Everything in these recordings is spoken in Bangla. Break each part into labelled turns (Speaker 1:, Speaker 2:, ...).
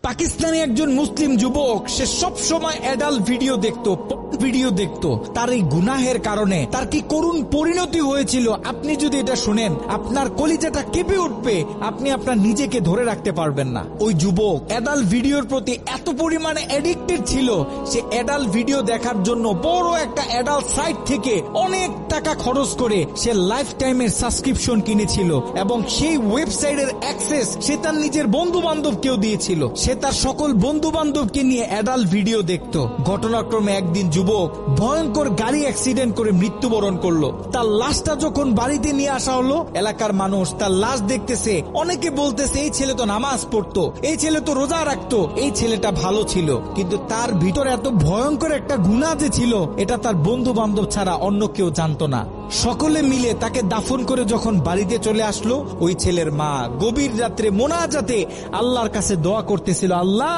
Speaker 1: পাকিস্তানি একজন মুসলিম যুবক, সে সব সময় অ্যাডাল্ট ভিডিও দেখতো। তার এই গুনাহের কারণে তার কি করুণ পরিণতি হয়েছিল আপনি যদি এটা শুনেন আপনার কলিজাটা কেঁপে উঠবে, আপনি আপনার নিজেকে ধরে রাখতে পারবেন না। ওই যুবক অ্যাডাল্ট ভিডিওর প্রতি এত পরিমাণে অ্যাডিক্টেড ছিল, সে অ্যাডাল্ট ভিডিও দেখার জন্য বড় একটা অ্যাডাল্ট সাইট থেকে অনেক টাকা খরচ করে সে লাইফ টাইমের সাবস্ক্রিপশন কিনেছিল এবং সেই ওয়েবসাইটের অ্যাক্সেস সে তার নিজের বন্ধু বান্ধবকেও দিয়েছিল। সে তার সকল বন্ধু বান্ধবকে নিয়ে অ্যাডাল্ট ভিডিও দেখত। ঘটনাক্রমে একদিন যুবক ভয়ঙ্কর গাড়ি অ্যাক্সিডেন্ট করে মৃত্যুবরণ করলো। তার লাশটা যখন বাড়িতে নিয়ে আসা হলো, এলাকার মানুষ তার লাশ দেখতেছে, অনেকে বলতেছে এই ছেলে তো নামাজ পড়তো, এই ছেলে তো রোজা রাখতো, এই ছেলেটা ভালো ছিল। কিন্তু তার ভিতরে এত ভয়ঙ্কর একটা গুনাহ যে ছিল, এটা তার বন্ধু বান্ধব ছাড়া অন্য কেউ জানতো না। সকলে মিলে তাকে দাফন করে যখন বাড়িতে চলে আসলো, ওই ছেলের মা গভীর রাত্রে মোনাজাতে আল্লাহর কাছে দোয়া করতেছিল, আল্লাহ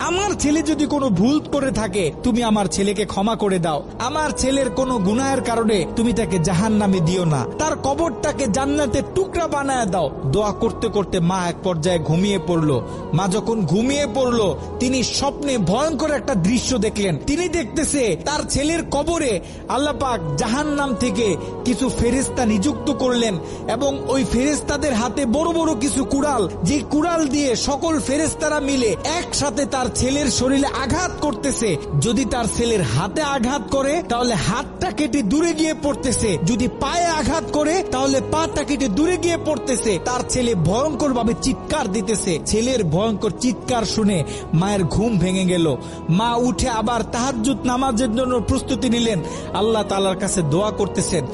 Speaker 1: আমার ছেলে যদি কোনো ভুল করে থাকে তুমি আমার ছেলেকে ক্ষমা করে দাও, আমার ছেলের কোনো গুনাহের কারণে তুমি তাকে জাহান্নামে দিও না, তার কবরটাকে জান্নাতের টুকরা বানায় দাও। দোয়া করতে করতে মা এক পর্যায়ে ঘুমিয়ে পড়লো। মা যখন ঘুমিয়ে পড়লো, তিনি স্বপ্নে ভয়ঙ্কর একটা দৃশ্য দেখলেন। তিনি দেখতেছে তার ছেলের কবরে আল্লাহ পাক জাহান্নাম থেকে কিছু ফেরেশতা নিযুক্ত করলেন এবং ওই ফেরেশতাদের হাতে বড় বড় কিছু কুড়াল, যে কুড়াল দিয়ে সকল ফেরেশতারা মিলে একসাথে তার ছেলের শরীরে আঘাত করতেছে। যদি তার ছেলের হাতে আঘাত করে তাহলে হাতটা কেটে দূরে গিয়ে পড়তেছে, যদি পায়ে আঘাত করে তাহলে পাটা কেটে দূরে গিয়ে পড়তেছে। তার ছেলে ভয়ঙ্কর ভাবে চিৎকার দিতেছে। ছেলের ভয়ঙ্কর চিৎকার শুনে মায়ের ঘুম ভেঙে গেল। মা উঠে আবার তাহাজ্জুদ নামাজের জন্য প্রস্তুতি নিলেন, আল্লাহ তাআলার কাছে দোয়া করতেছেন।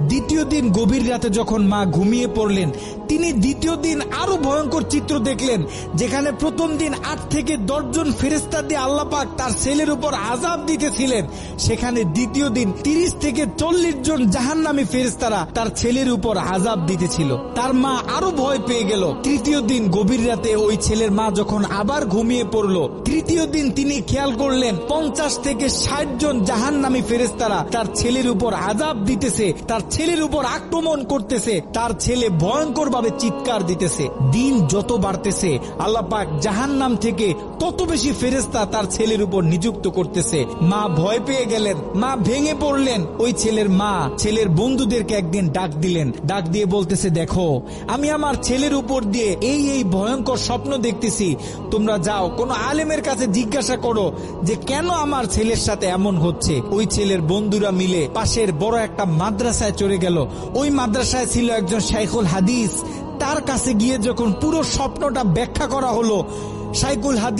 Speaker 1: দ্বিতীয় দিন গভীর রাতে যখন মা ঘুমিয়ে পড়লেন, তিনি দ্বিতীয় দিন আরো ভয়ঙ্কর চিত্র দেখলেন, যেখানে প্রথম দিন 8 থেকে 10 জন ফেরেশতা দিয়ে আল্লাহ পাক তার ছেলের উপর আযাব দিতেছিলেন, সেখানে দ্বিতীয় দিন 30 থেকে 40 জন জাহান্নামী ফেরেশতারা তার ছেলের উপর আযাব দিতেছিল। তার মা আরো ভয় পেয়ে গেল। তৃতীয় দিন গভীর রাতে ওই ছেলের মা যখন আবার ঘুমিয়ে পড়লো, তৃতীয় দিন তিনি খেয়াল করলেন 50 থেকে 60 জন জাহান্নামী ফেরেশতারা তার ছেলের উপর আযাব দিতেছে, তার ছেলের উপর আক্রমণ করতেছে, তার ছেলে ভয়ঙ্কর ভাবে চিৎকার দিতেছে। দিন যত বাড়তেছে আল্লাহ পাক জাহান্নাম থেকে তত বেশি ফেরেশতা তার ছেলের উপর নিযুক্ত করতেছে। মা ভয় পেয়ে গেলেন, মা ভেঙে পড়লেন। ওই ছেলের মা ছেলের বন্ধুদেরকে একদিন ডাক দিলেন, ডাক দিয়ে বলতেছে, দেখো আমি আমার ছেলের উপর দিয়ে এই ভয়ঙ্কর স্বপ্ন দেখতেছি, তোমরা যাও কোন আলেমের কাছে জিজ্ঞাসা করো যে কেন আমার ছেলের সাথে এমন হচ্ছে। ওই ছেলের বন্ধুরা মিলে পাশের বড় একটা মাদ্রাসায় চলে গেল। ওই মাদ্রাসায় ছিল একজন শাইখুল হাদিস। তার কাছে গিয়ে যখন পুরো স্বপ্নটা ব্যাখ্যা করা হলো, শাইখুল হাদিস